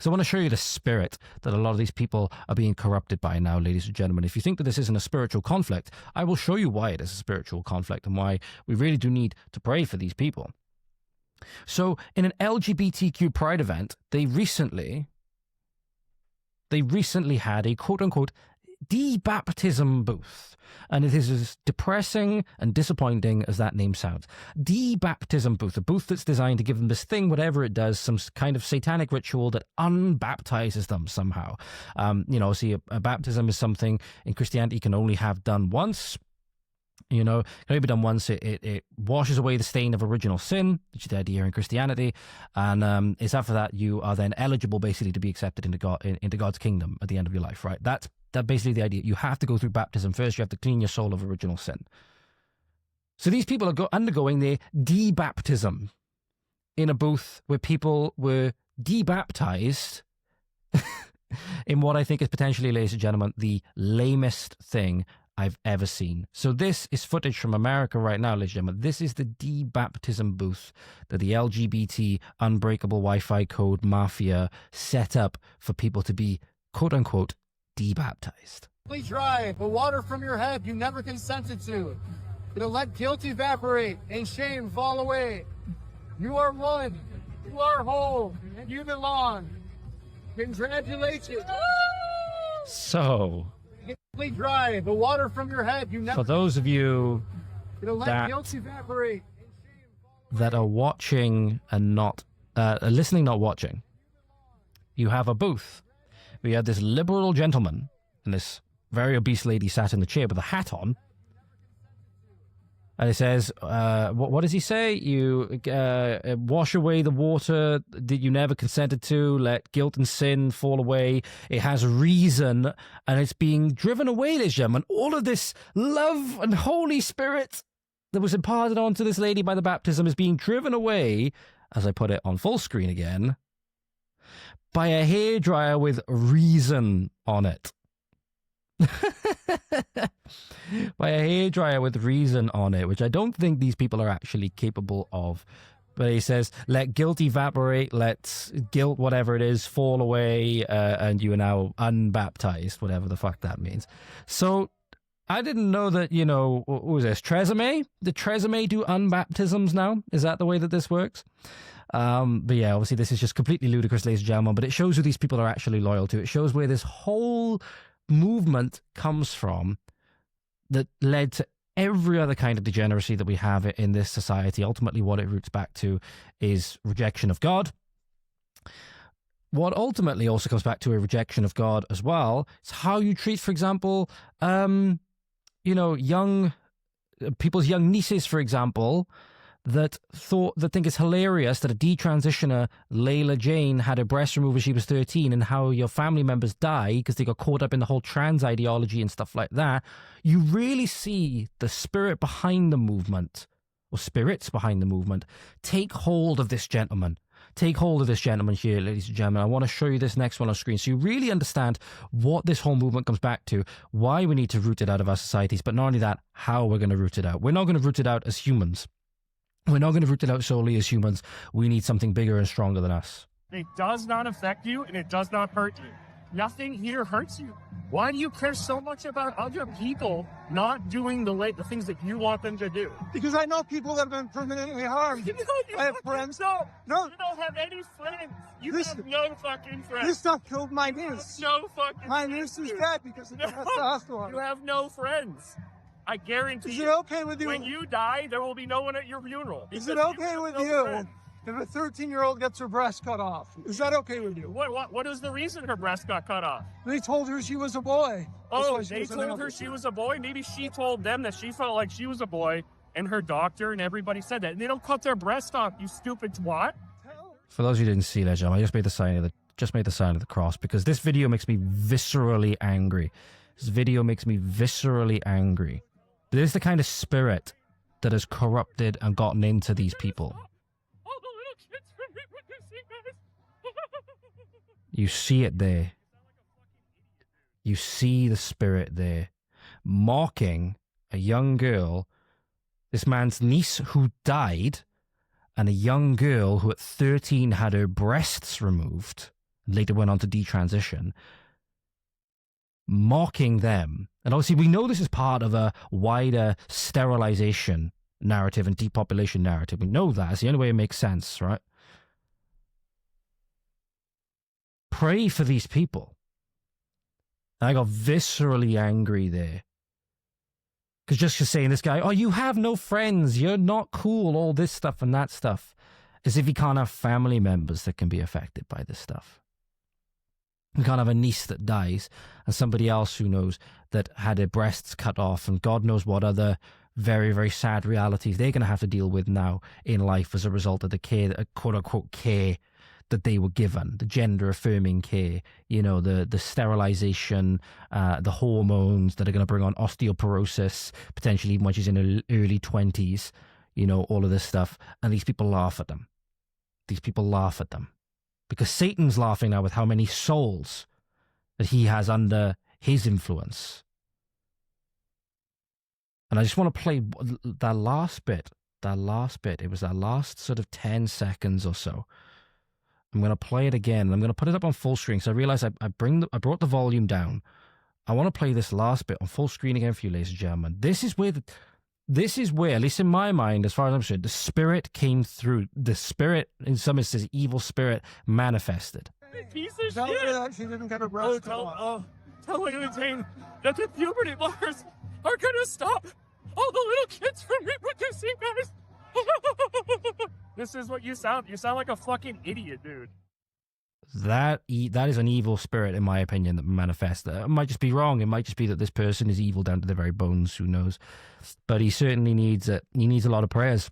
So I want to show you the spirit that a lot of these people are being corrupted by now, ladies and gentlemen. If you think that this isn't a spiritual conflict, I will show you why it is a spiritual conflict and why we really do need to pray for these people. So in an LGBTQ pride event, they recently had a quote-unquote debaptism booth. And it is as depressing and disappointing as that name sounds. Debaptism booth, a booth that's designed to give them this thing, whatever it does, some kind of satanic ritual that unbaptizes them somehow. See, a baptism is something in Christianity you can only have done once. You know, it can only be done once. It washes away the stain of original sin, which is the idea in Christianity, and it's after that you are then eligible basically to be accepted into God's kingdom at the end of your life, right? That's basically the idea. You have to go through baptism first. You have to clean your soul of original sin. So these people are undergoing their debaptism in a booth where people were debaptized in what I think is potentially, ladies and gentlemen, the lamest thing I've ever seen. So this is footage from America right now, ladies and gentlemen. This is the debaptism booth that the LGBT Unbreakable Wi-Fi Code Mafia set up for people to be, quote-unquote, debaptized. Dry the water from your head you never consented to. It'll let guilt evaporate and shame fall away. You are one. You are whole. And you belong. Congratulations. So, dry the water from your head you never. For those of you that are watching and not listening, not watching, you have a booth. We had this liberal gentleman and this very obese lady sat in the chair with a hat on. And it says, what does he say? You wash away the water that you never consented to, let guilt and sin fall away. It has reason, and it's being driven away, ladies and gentlemen. All of this love and Holy Spirit that was imparted onto this lady by the baptism is being driven away, as I put it on full screen again, by a hairdryer with reason on it. By a hairdryer with reason on it, which I don't think these people are actually capable of. But he says, let guilt evaporate, let guilt, whatever it is, fall away, and you are now unbaptized, whatever the fuck that means. So I didn't know that, what was this, Tresemme? Did Tresemme do unbaptisms now? Is that the way that this works? But yeah, obviously this is just completely ludicrous, ladies and gentlemen, but it shows who these people are actually loyal to. It shows where this whole movement comes from that led to every other kind of degeneracy that we have in this society. Ultimately, what it roots back to is rejection of God. What ultimately also comes back to a rejection of God as well is how you treat, for example, young people's young nieces, for example, that think it's hilarious that a detransitioner, Layla Jane, had her breast removed when she was 13, and how your family members die because they got caught up in the whole trans ideology and stuff like that. You really see the spirit behind the movement, or spirits behind the movement, take hold of this gentleman. Take hold of this gentleman here, ladies and gentlemen. I want to show you this next one on screen so you really understand what this whole movement comes back to, why we need to root it out of our societies, but not only that, how we're going to root it out. We're not going to root it out as humans. We're not going to root it out solely as humans. We need something bigger and stronger than us. It does not affect you, and it does not hurt you. Nothing here hurts you. Why do you care so much about other people not doing the things that you want them to do? Because I know people that have been permanently harmed. I have friends. No, you don't have any friends. You have no fucking friends. This stuff killed my niece. No fucking My niece is dead because of the testosterone. You have no friends. I guarantee you. Is it okay with you? When you die, there will be no one at your funeral. Is it okay with you if a 13-year-old gets her breast cut off? Is that okay with you? What is the reason her breast got cut off? They told her she was a boy. Oh, they told her she was a boy? Maybe she told them that she felt like she was a boy, and her doctor and everybody said that. And they don't cut their breast off, you stupid twat. For those who didn't see that, I just made the sign of the cross because this video makes me viscerally angry. This video makes me viscerally angry. This is the kind of spirit that has corrupted and gotten into these people. You see it there. You see the spirit there. Mocking a young girl, this man's niece who died, and a young girl who at 13 had her breasts removed. later went on to detransition, mocking them. And obviously we know this is part of a wider sterilization narrative and depopulation narrative. We know that. It's the only way it makes sense, right? Pray for these people. And I got viscerally angry there. Because just for saying this guy, oh, you have no friends, you're not cool, all this stuff and that stuff. As if he can't have family members that can be affected by this stuff. You can't have a niece that dies and somebody else who knows that had their breasts cut off and God knows what other very, very sad realities they're going to have to deal with now in life as a result of the care, quote-unquote care that they were given, the gender-affirming care, you know, the sterilization, the hormones that are going to bring on osteoporosis, potentially even when she's in her early 20s, you know, all of this stuff. And these people laugh at them. These people laugh at them. Because Satan's laughing now with how many souls that he has under his influence. And I just want to play that last bit. It was that last sort of 10 seconds or so. I'm going to play it again, and I'm going to put it up on full screen. So I realize I brought the volume down. I want to play this last bit on full screen again for you, ladies and gentlemen. This is where, at least in my mind, as far as I'm concerned, the spirit came through. The spirit, in some instances, evil spirit manifested. Piece of Tell shit. her that she didn't get her breast cut off. Tell Jane that the puberty blockers are gonna stop all the little kids from reproducing, guys. This is what you sound. You sound like a fucking idiot, dude. That is an evil spirit, in my opinion, that manifests. It might just be wrong. It might just be that this person is evil down to their very bones. Who knows? But he certainly needs it. He needs a lot of prayers.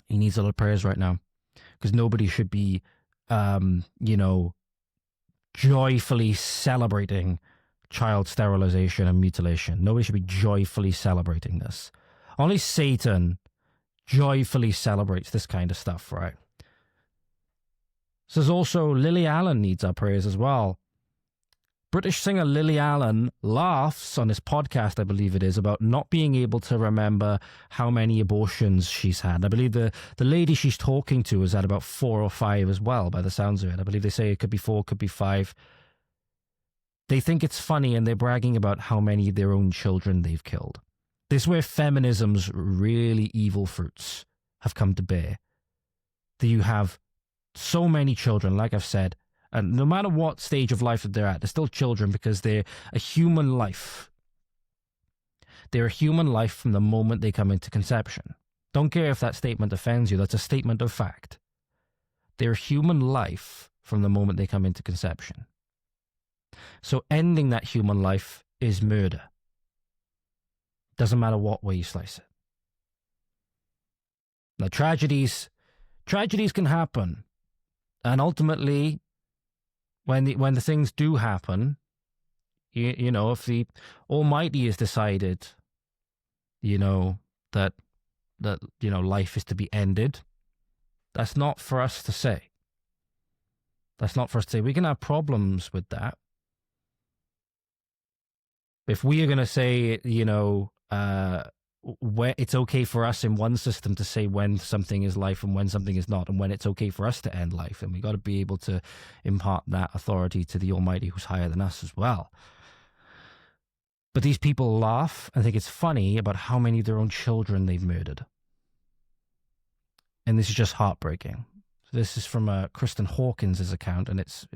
He needs a lot of prayers right now, because nobody should be, joyfully celebrating child sterilization and mutilation. Nobody should be joyfully celebrating this. Only Satan joyfully celebrates this kind of stuff, right? So there's also Lily Allen needs our prayers as well. British singer Lily Allen laughs on his podcast, I believe it is, about not being able to remember how many abortions she's had. I believe the lady she's talking to has had about 4 or 5 as well, by the sounds of it. I believe they say it could be 4, could be 5. They think it's funny, and they're bragging about how many of their own children they've killed. This is where feminism's really evil fruits have come to bear. That you have so many children, like I've said, and no matter what stage of life that they're at, they're still children because they're a human life. They're a human life from the moment they come into conception. Don't care if that statement offends you, that's a statement of fact. They're a human life from the moment they come into conception. So ending that human life is murder. Doesn't matter what way you slice it. Now, tragedies can happen. And ultimately, when the things do happen, you know, if the Almighty has decided, that life is to be ended, that's not for us to say. That's not for us to say. We can have problems with that. If we are going to say, where it's okay for us in one system to say when something is life and when something is not, and when it's okay for us to end life, and we got to be able to impart that authority to the Almighty who's higher than us as well. But these people laugh and think it's funny about how many of their own children they've murdered. And this is just heartbreaking. So this is from Kristen Hawkins' account, and it's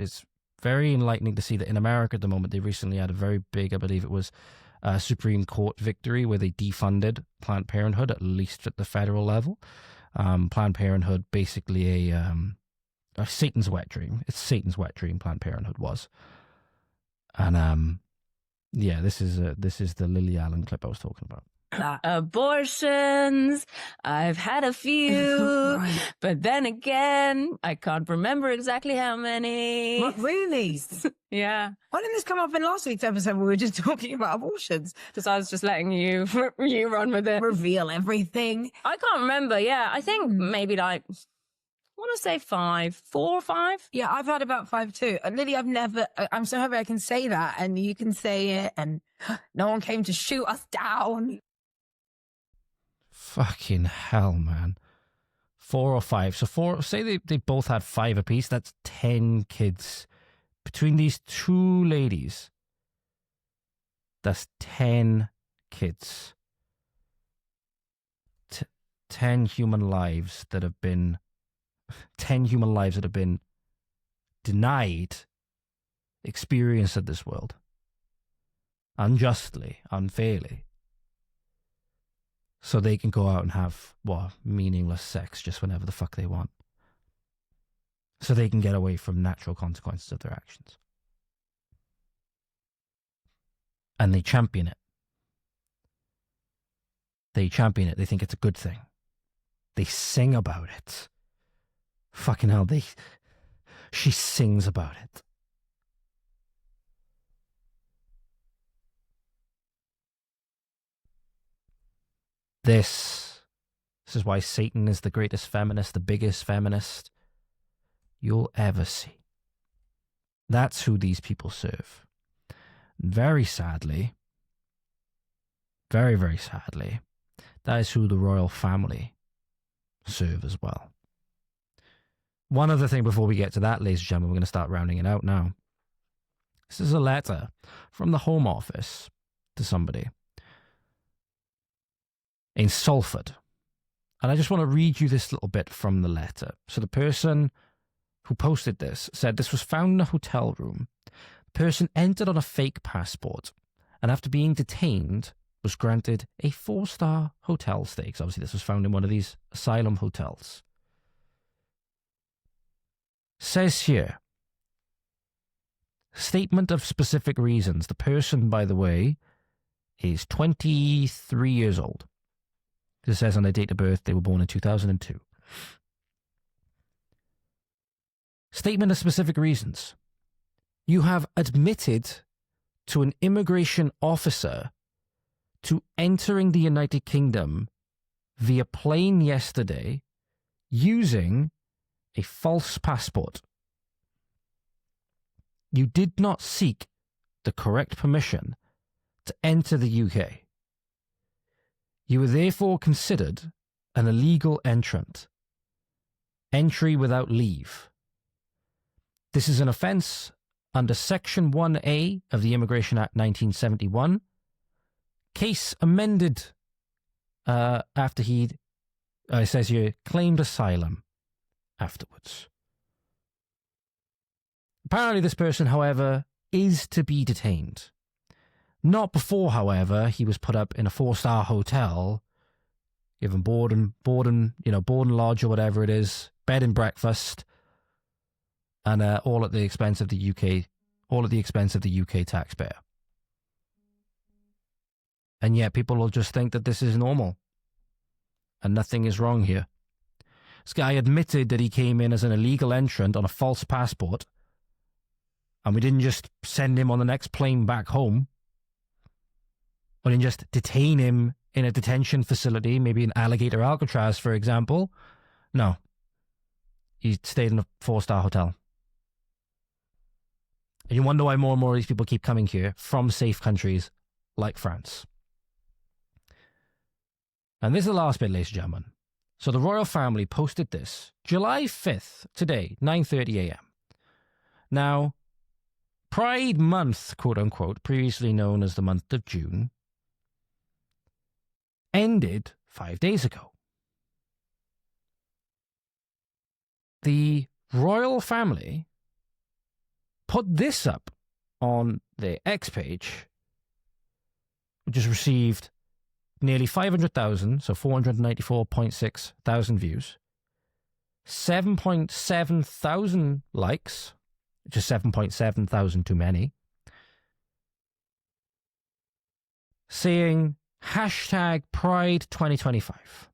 very enlightening to see that in America at the moment, they recently had a very big, I believe it was, Supreme Court victory where they defunded Planned Parenthood, at least at the federal level. Planned Parenthood, basically a Satan's wet dream. It's Satan's wet dream, Planned Parenthood was. And this is the Lily Allen clip I was talking about. Abortions. I've had a few, Right. but then again, I can't remember exactly how many. What, really? Yeah, Why didn't this come up in last week's episode? We were just talking about abortions. because I was just letting you run with it. Reveal everything. I can't remember. Yeah, I think maybe I want to say 5, 4 or 5. Yeah, I've had about 5 too. Lily, I'm so happy I can say that, and you can say it, and no one came to shoot us down. Fucking hell, man. 4 or 5. So say they both had 5 apiece. That's 10 kids. Between these 2 ladies, that's 10 kids. 10 human lives that have been... 10 human lives that have been denied experience of this world. Unjustly, unfairly. So they can go out and have, meaningless sex just whenever the fuck they want. So they can get away from natural consequences of their actions. And they champion it. They champion it. They think it's a good thing. They sing about it. Fucking hell, she sings about it. This is why Satan is the greatest feminist, the biggest feminist you'll ever see. That's who these people serve. Very sadly, very, very sadly, that is who the royal family serve as well. One other thing before we get to that, ladies and gentlemen, we're going to start rounding it out now. This is a letter from the Home Office to somebody in Salford. And I just want to read you this little bit from the letter. So the person who posted this said this was found in a hotel room. The person entered on a fake passport and after being detained was granted a 4-star hotel stay. Because obviously this was found in one of these asylum hotels. Says here, statement of specific reasons. The person, by the way, is 23 years old. It says on their date of birth they were born in 2002. Statement of specific reasons. You have admitted to an immigration officer to entering the United Kingdom via plane yesterday using a false passport. You did not seek the correct permission to enter the UK. You were therefore considered an illegal entrant. Entry without leave. This is an offence under Section 1A of the Immigration Act 1971. Case amended after he, it says here, claimed asylum afterwards. Apparently this person, however, is to be detained. Not before, however, he was put up in a 4-star hotel, given board and lodge or whatever it is, bed and breakfast, and all at the expense of the UK taxpayer. And yet people will just think that this is normal, and nothing is wrong here. This guy admitted that he came in as an illegal entrant on a false passport, and we didn't just send him on the next plane back home. We didn't just detain him in a detention facility, maybe in Alligator Alcatraz, for example. No. He stayed in a 4-star hotel. And you wonder why more and more of these people keep coming here from safe countries like France. And this is the last bit, ladies and gentlemen. So the royal family posted this July 5th, today, 9:30 a.m. Now, Pride Month, quote unquote, previously known as the month of June, ended 5 days ago. The royal family put this up on their X page, which has received nearly 500,000, so 494.6 thousand views, 7.7 thousand likes, which is 7.7 thousand too many, saying hashtag Pride 2025.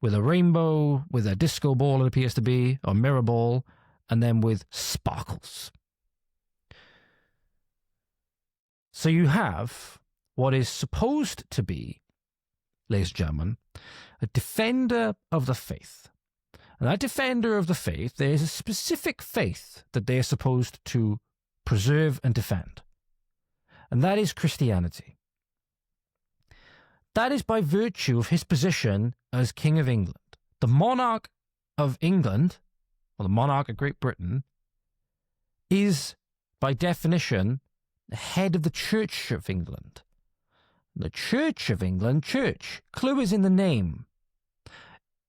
With a rainbow, with a disco ball it appears to be, or mirror ball, and then with sparkles. So you have what is supposed to be, ladies and gentlemen, a defender of the faith. And that defender of the faith, there is a specific faith that they are supposed to preserve and defend. And that is Christianity. That is by virtue of his position as King of England. The monarch of England, or the monarch of Great Britain, is, by definition, the head of the Church of England. The Church of England, church, clue is in the name,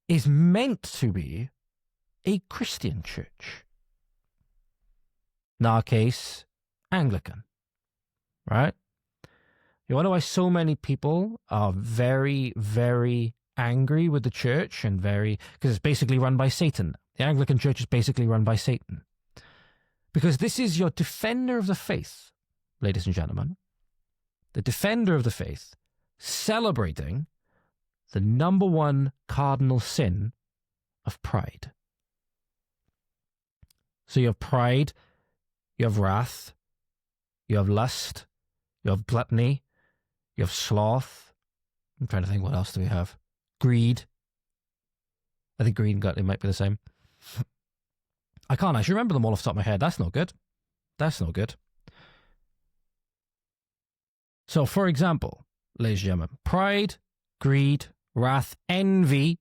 is meant to be a Christian church. In our case, Anglican, right? You wonder why so many people are very, very angry with the church and because it's basically run by Satan. The Anglican church is basically run by Satan. Because this is your defender of the faith, ladies and gentlemen. The defender of the faith celebrating the number one cardinal sin of pride. So you have pride, you have wrath, you have lust, you have gluttony, you have sloth. I'm trying to think, what else do we have? Greed. I think greed and gluttony might be the same. I can't actually remember them all off the top of my head. That's not good. That's not good. So, for example, ladies and gentlemen, pride, greed, wrath, envy,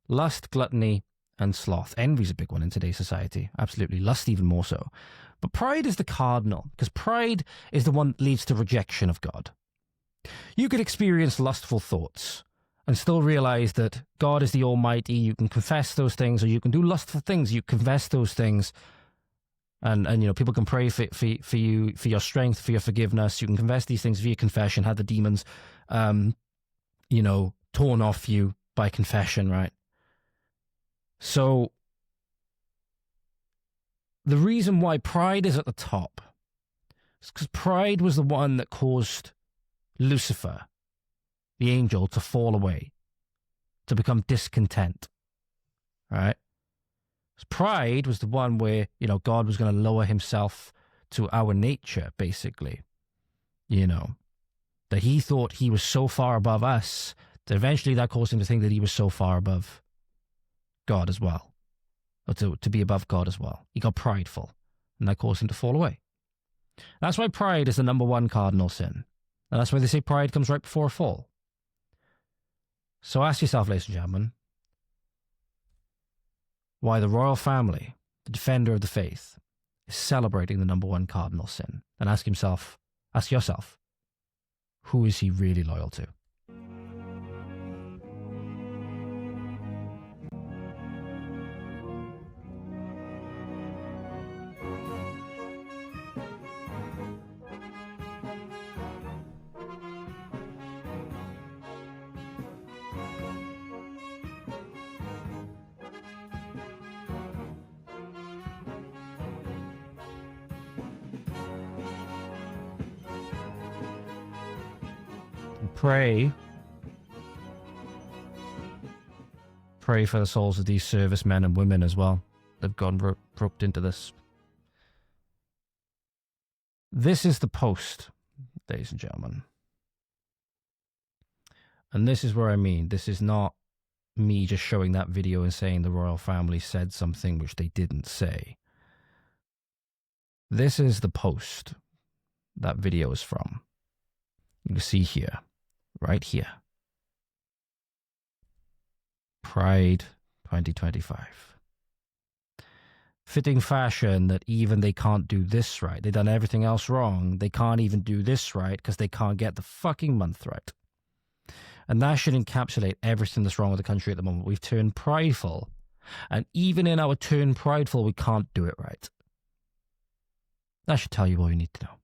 lust, gluttony, and sloth. Envy is a big one in today's society. Absolutely. Lust even more so. But pride is the cardinal, because pride is the one that leads to rejection of God. You could experience lustful thoughts and still realize that God is the Almighty. You can confess those things, or you can do lustful things. You confess those things. And you know, people can pray for you, for your strength, for your forgiveness. You can confess these things via confession, have the demons, you know, torn off you by confession, right? So, the reason why pride is at the top is because pride was the one that caused Lucifer, the angel, to fall away, to become discontent, right? Pride was the one where, you know, God was going to lower himself to our nature, basically. You know, that he thought he was so far above us that eventually that caused him to think that he was so far above God as well, or to be above God as well. He got prideful, and that caused him to fall away. That's why pride is the number one cardinal sin. And that's why they say pride comes right before a fall. So ask yourself, ladies and gentlemen, why the royal family, the defender of the faith, is celebrating the number one cardinal sin. And ask yourself, who is he really loyal to? Pray for the souls of these servicemen and women as well. They've gone roped into this. This is the post, ladies and gentlemen. And this is where I mean, this is not me just showing that video and saying the royal family said something which they didn't say. This is the post that video is from. You can see here. Right here. Pride 2025. Fitting fashion that even they can't do this right. They've done everything else wrong. They can't even do this right because they can't get the fucking month right. And that should encapsulate everything that's wrong with the country at the moment. We've turned prideful. And even in our turn prideful, we can't do it right. That should tell you all you need to know.